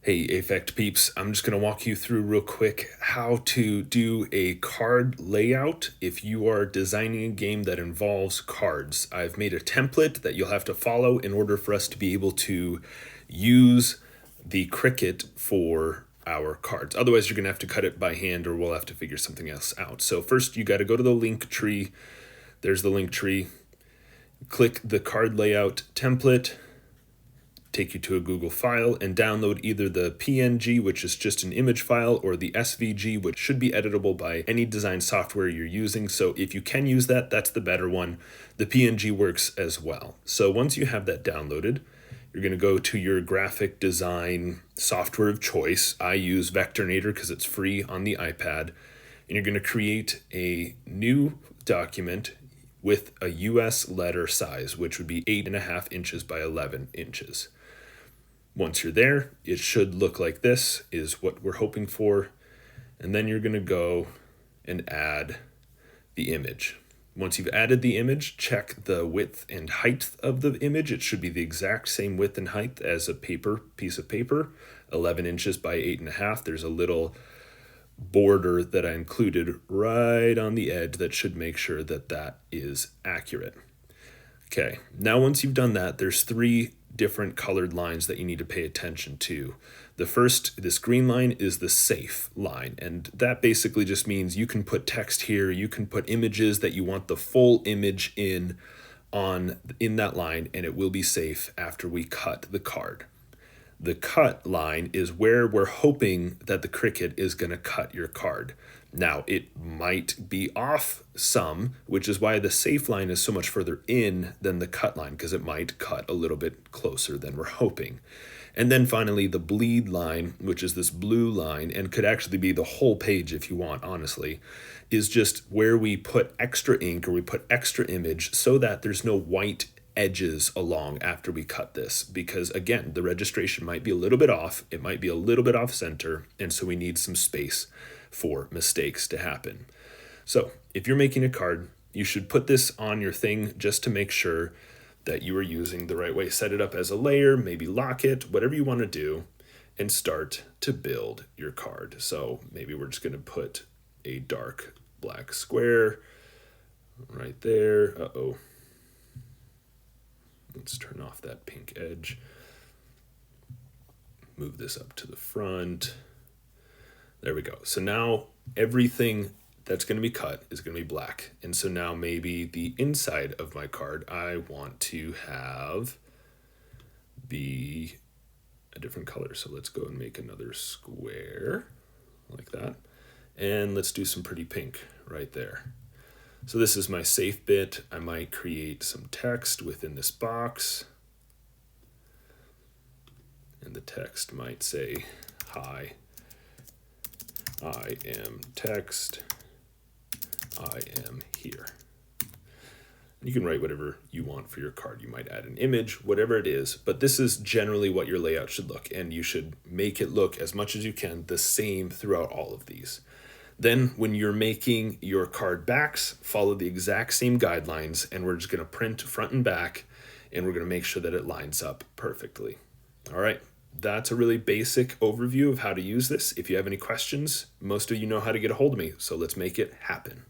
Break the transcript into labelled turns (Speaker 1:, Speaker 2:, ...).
Speaker 1: Hey, AEffect peeps, I'm just going to walk you through real quick how to do a card layout if you are designing a game that involves cards. I've made a template that you'll have to follow in order for us to be able to use the Cricut for our cards. Otherwise, you're going to have to cut it by hand or we'll have to figure something else out. So first, you got to go to the link tree. There's the link tree. Click the card layout template. Take you to a Google file and download either the PNG, which is just an image file, or the SVG, which should be editable by any design software you're using. So if you can use that, that's the better one. The PNG works as well. So once you have that downloaded, you're going to go to your graphic design software of choice. I use Vectornator because it's free on the iPad. And you're going to create a new document with a US letter size, which would be 8.5 inches by 11 inches. Once you're there, it should look like this, is what we're hoping for. And then you're going to go and add the image. Once you've added the image, check the width and height of the image. It should be the exact same width and height as a piece of paper, 11 inches by 8.5. There's a little border that I included right on the edge that should make sure that that is accurate. Okay, now once you've done that, there's 3 different colored lines that you need to pay attention to. The first, this green line, is the safe line, and that basically just means you can put text here, you can put images that you want the full image in that line, and it will be safe after we cut the card. The cut line is where we're hoping that the Cricut is going to cut your card. Now, it might be off some, which is why the safe line is so much further in than the cut line, because it might cut a little bit closer than we're hoping. And then finally, the bleed line, which is this blue line, and could actually be the whole page if you want, honestly, is just where we put extra ink or we put extra image so that there's no white edges along after we cut this, because again, the registration might be a little bit off, it might be a little bit off center, and so we need some space for mistakes to happen. So if you're making a card, you should put this on your thing just to make sure that you are using the right way. Set it up as a layer, maybe lock it, whatever you want to do, and start to build your card. So maybe we're just going to put a dark black square right there. Let's turn off that pink edge. Move this up to the front. There we go. So now everything that's going to be cut is going to be black. And so now maybe the inside of my card, I want to have be a different color. So let's go and make another square like that. And let's do some pretty pink right there. So this is my safe bit. I might create some text within this box. And the text might say, "Hi, I am text. I am here." You can write whatever you want for your card. You might add an image, whatever it is, but this is generally what your layout should look, and you should make it look as much as you can the same throughout all of these. Then when you're making your card backs, follow the exact same guidelines, and we're just going to print front and back, and we're going to make sure that it lines up perfectly. All right, that's a really basic overview of how to use this. If you have any questions, most of you know how to get a hold of me, so let's make it happen.